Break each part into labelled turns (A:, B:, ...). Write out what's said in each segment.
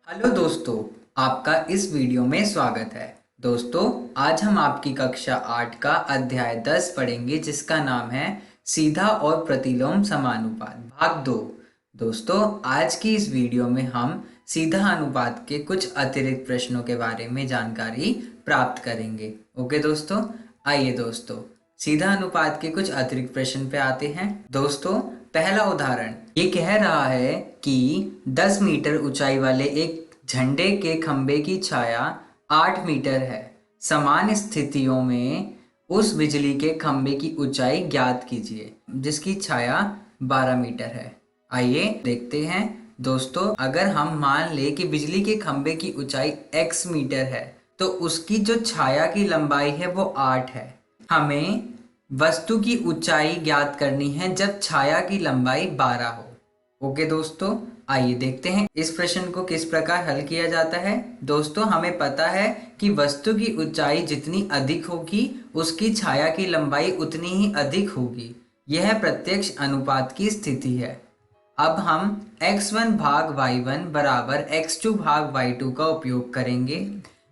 A: Hello दोस्तों, आपका इस वीडियो में स्वागत है। दोस्तों, आज हम आपकी कक्षा 8 का अध्याय 10 पढ़ेंगे जिसका नाम है सीधा और प्रतिलोम समानुपात भाग 2। दोस्तों, आज की इस वीडियो में हम सीधा अनुपात के कुछ अतिरिक्त प्रश्नों के बारे में जानकारी प्राप्त करेंगे। ओके दोस्तों, आइए दोस्तों सीधा अनुपात के कुछ अतिरिक्त प्रश्न पे आते हैं। दोस्तों, पहला उदाहरण ये कह रहा है कि 10 मीटर ऊंचाई वाले एक झंडे के खंबे की छाया 8 मीटर है। समान स्थितियों में उस बिजली के खंबे की ऊंचाई ज्ञात कीजिए जिसकी छाया 12 मीटर है। आइए देखते हैं। दोस्तों, अगर हम मान ले कि बिजली के खंबे की ऊंचाई x मीटर है तो उसकी जो छाया की लंबाई है वो 8 है। हमें वस्तु की ऊंचाई ज्ञात करनी है जब छाया की लंबाई 12 हो। ओके दोस्तों, आइए देखते हैं इस प्रश्न को किस प्रकार हल किया जाता है। दोस्तों, हमें पता है कि वस्तु की ऊंचाई जितनी अधिक होगी उसकी छाया की लंबाई उतनी ही अधिक होगी। यह प्रत्यक्ष अनुपात की स्थिति है। अब हम x1 भाग y1 बराबर x2 भाग y2 का उपयोग करेंगे।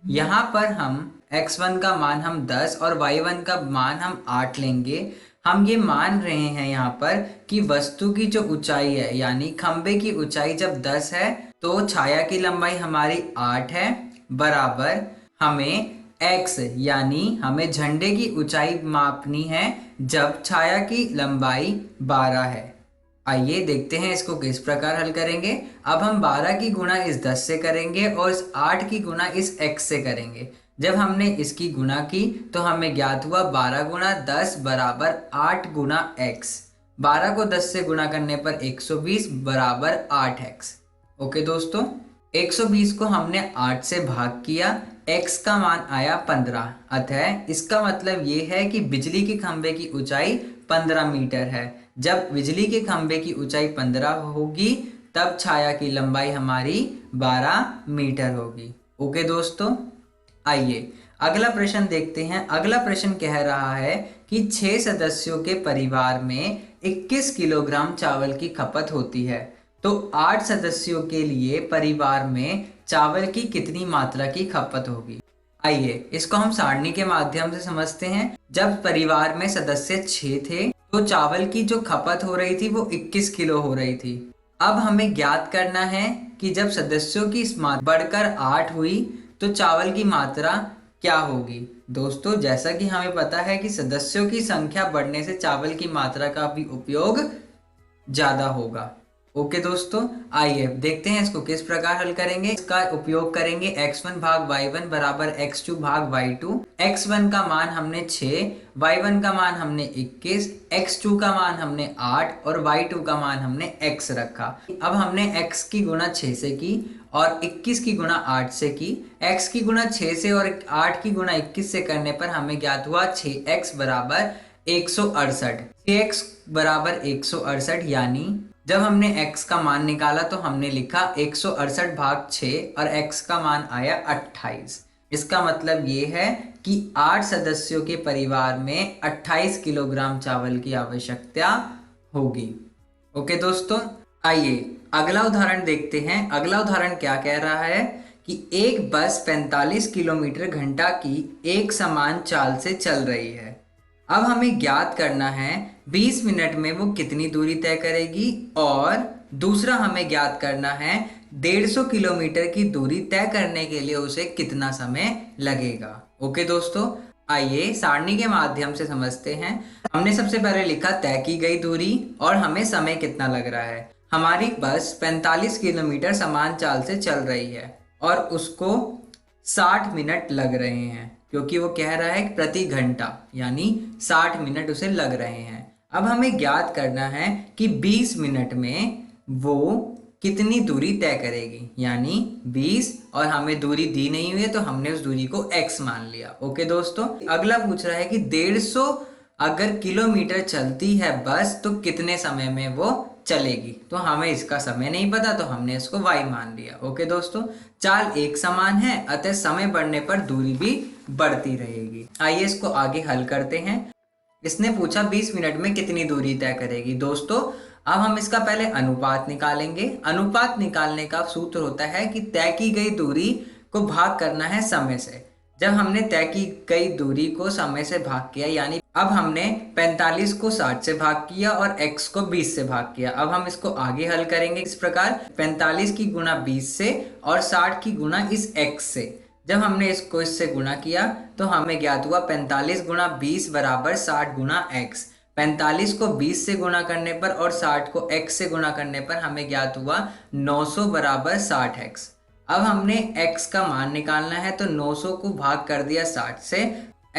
A: यहाँ पर हम x1 का मान हम 10 और y1 का मान हम 8 लेंगे। हम ये मान रहे हैं यहाँ पर कि वस्तु की जो ऊंचाई है यानी खंबे की ऊंचाई जब 10 है तो छाया की लंबाई हमारी 8 है, बराबर हमें x यानी हमें झंडे की ऊंचाई मापनी है जब छाया की लंबाई 12 है। आइए देखते हैं इसको किस प्रकार हल करेंगे। अब हम 12 की गुणा इस 10 से करेंगे और इस 8 की गुणा इस x से करेंगे। जब हमने इसकी गुणा की तो हमें ज्ञात हुआ 12 गुणा 10 बराबर 8 गुणा x। 12 को 10 से गुणा करने पर 120 बराबर 8x। ओके दोस्तों, 120 को हमने 8 से भाग किया, x का मान आया 15। अतः इसका मतलब ये है कि बिजली के खंभे की ऊंचाई 15 मीटर है। जब बिजली के खंभे की ऊंचाई 15 होगी तब छाया की लंबाई हमारी 12 मीटर होगी। ओके दोस्तों, आइए अगला प्रश्न देखते हैं। अगला प्रश्न कह रहा है कि 6 सदस्यों के परिवार में 21 किलोग्राम चावल की खपत होती है, तो 8 सदस्यों के लिए परिवार में चावल की कितनी मात्रा की खपत होगी। आइए इसको हम सारणी के माध्यम से समझते हैं। जब परिवार में सदस्य 6 थे तो चावल की जो खपत हो रही थी वो 21 किलो हो रही थी। अब हमें ज्ञात करना है कि जब सदस्यों की मात्रा बढ़कर 8 हुई तो चावल की मात्रा क्या होगी। दोस्तों, जैसा कि हमें पता है कि सदस्यों की संख्या बढ़ने से चावल की मात्रा का भी उपयोग ज्यादा होगा। ओके दोस्तों, आइए देखते हैं इसको किस प्रकार हल करेंगे। इसका उपयोग करेंगे x1 भाग y1 बराबर x2 भाग y2। x1 का मान हमने 6, y1 का मान हमने 21, x2 का मान हमने 8 और y2 का मान हमने x रखा। अब हमने x की गुणा 6 से की और 21 की गुणा 8 से की। x की गुणा 6 से और 8 की गुणा 21 से करने पर हमें ज्ञात हुआ 6x बराबर 168। 6x बराबर 168 यानी जब हमने x का मान निकाला तो हमने लिखा 168 भाग 6 और x का मान आया 28। इसका मतलब ये है कि 8 सदस्यों के परिवार में 28 किलोग्राम चावल की आवश्यकता होगी। ओके दोस्तों, आइए अगला उदाहरण देखते हैं। अगला उदाहरण क्या कह रहा है कि एक बस 45 किलोमीटर घंटा की एक समान चाल से चल रही है। अब हमें ज्ञात करना है 20 मिनट में वो कितनी दूरी तय करेगी, और दूसरा हमें ज्ञात करना है 150 किलोमीटर की दूरी तय करने के लिए उसे कितना समय लगेगा। ओके दोस्तों, आइए सारणी के माध्यम से समझते हैं। हमने सबसे पहले लिखा तय की गई दूरी और हमें समय कितना लग रहा है। हमारी बस 45 किलोमीटर समान चाल से चल रही है और उसको 60 मिनट लग रहे हैं क्योंकि वो कह रहा है प्रति घंटा यानी 60 मिनट उसे लग रहे हैं। अब हमें ज्ञात करना है कि 20 मिनट में वो कितनी दूरी तय करेगी, यानी 20 और हमें दूरी दी नहीं हुई है तो हमने उस दूरी को x मान लिया। ओके दोस्तों, अगला पूछ रहा है कि 150 अगर किलोमीटर चलती है बस तो कितने समय में वो चलेगी। तो हमें इसका समय नहीं पता तो हमने इसको y मान लिया। ओके दोस्तों, चाल एक समान है अतः समय बढ़ने पर दूरी भी बढ़ती रहेगी। आइए इसको आगे हल करते हैं। इसने पूछा 20 मिनट में कितनी दूरी तय करेगी। दोस्तों, अब हम इसका पहले अनुपात निकालेंगे। अनुपात निकालने का सूत्र होता है कि तय की गई दूरी को भाग करना है समय से। जब हमने तय की गई दूरी को समय से भाग किया, यानी अब हमने 45 को 60 से भाग किया और x को 20 से भाग किया। अब हम इसको आगे हल करेंगे इस प्रकार, 45 की गुणा 20 से और 60 की गुणा इस x से। जब हमने इसको इससे गुणा किया तो हमें ज्ञात हुआ 45 गुणा 20 बराबर 60 गुणा x। 45 को 20 से गुणा करने पर और 60 को x से गुणा करने पर हमें ज्ञात हुआ 900 बराबर 60x। अब हमने x का मान निकालना है तो 900 को भाग कर दिया 60 से,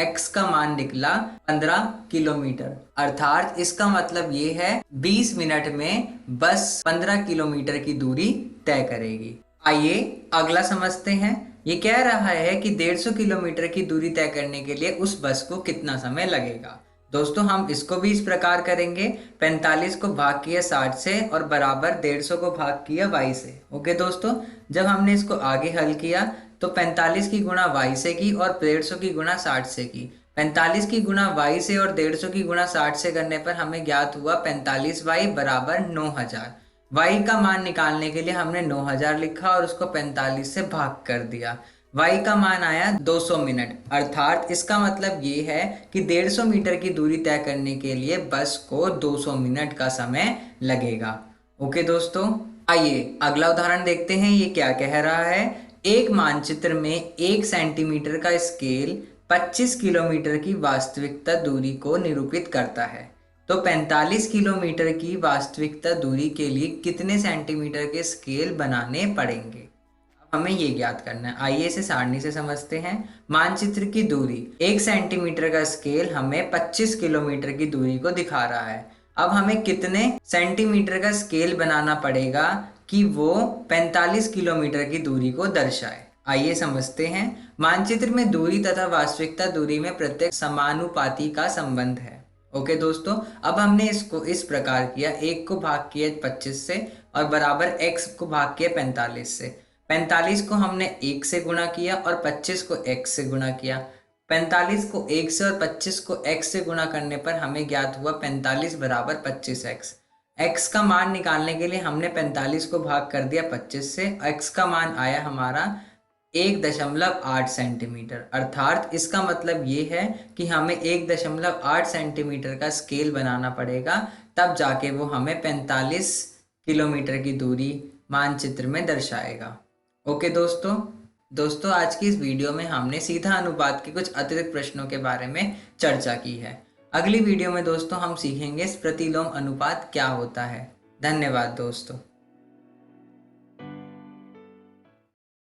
A: x का मान निकला 15 किलोमीटर। अर्थात इसका मतलब ये है 20 मिनट में बस 15 किलोमीटर की दूरी तय करेगी। आइए अगला समझते हैं। ये कह रहा है कि 150 किलोमीटर की दूरी तय करने के लिए उस बस को कितना समय लगेगा। दोस्तों हम इसको भी इस प्रकार करेंगे, 45 को भाग किया 60 से और बराबर 150 को भाग किया y से। ओके दोस्तों, जब हमने इसको आगे हल किया तो 45 की गुणा y से की और 150 की गुणा 60 से की। 45 की गुणा y से और 150 की गुणा 60 से करने पर हमें ज्ञात हुआ 45y बराबर 9000। y का मान निकालने के लिए हमने 9000 लिखा और उसको 45 से भाग कर दिया। y का मान आया 200 मिनट। अर्थात इसका मतलब ये है कि 150 मीटर की दूरी तय करने के लिए बस को 200 मिनट का समय लगेगा। ओके दोस्तों, आइए अगला उदाहरण देखते हैं। ये क्या कह रहा है। एक मानचित्र में 1 सेंटीमीटर का स्केल 25 किलोमीटर की वास्तविकता दूरी को निरूपित करता है। तो 45 किलोमीटर की वास्तविकता दूरी के लिए कितने सेंटीमीटर के स्केल बनाने पड़ेंगे। अब हमें ये ज्ञात करना है। आइए इसे सारणी से समझते हैं। मानचित्र की दूरी, 1 सेंटीमीटर का स्केल हमें 25 किलोमीटर की दूरी को दिखा रहा है। अब हमें कितने सेंटीमीटर का स्केल बनाना पड़ेगा कि वो 45 किलोमीटर की दूरी को दर्शाए। आइए समझते हैं। मानचित्र में दूरी तथा वास्तविकता दूरी में प्रत्येक समानुपाती का संबंध है। ओके दोस्तों, अब हमने इसको इस प्रकार किया, 1 को भाग किया 25 से और बराबर x को भाग किया 45 से। 45 को हमने 1 से गुणा किया और 25 को x से गुणा किया। 45 को 1 से और 25 को x से गुणा करने पर हमें ज्ञात हुआ 45 बराबर 25x। x का मान निकालने के लिए हमने 45 को भाग कर दिया 25 से। x का मान आया हमारा 1.8 सेंटीमीटर। अर्थात इसका मतलब ये है कि हमें 1.8 सेंटीमीटर का स्केल बनाना पड़ेगा, तब जाके वो हमें 45 किलोमीटर की दूरी मानचित्र में दर्शाएगा। ओके दोस्तों आज की इस वीडियो में हमने सीधा अनुपात के कुछ अतिरिक्त प्रश्नों के बारे में चर्चा की है। अगली वीडियो में दोस्तों हम सीखेंगे प्रतिलोम अनुपात क्या होता है। धन्यवाद दोस्तों।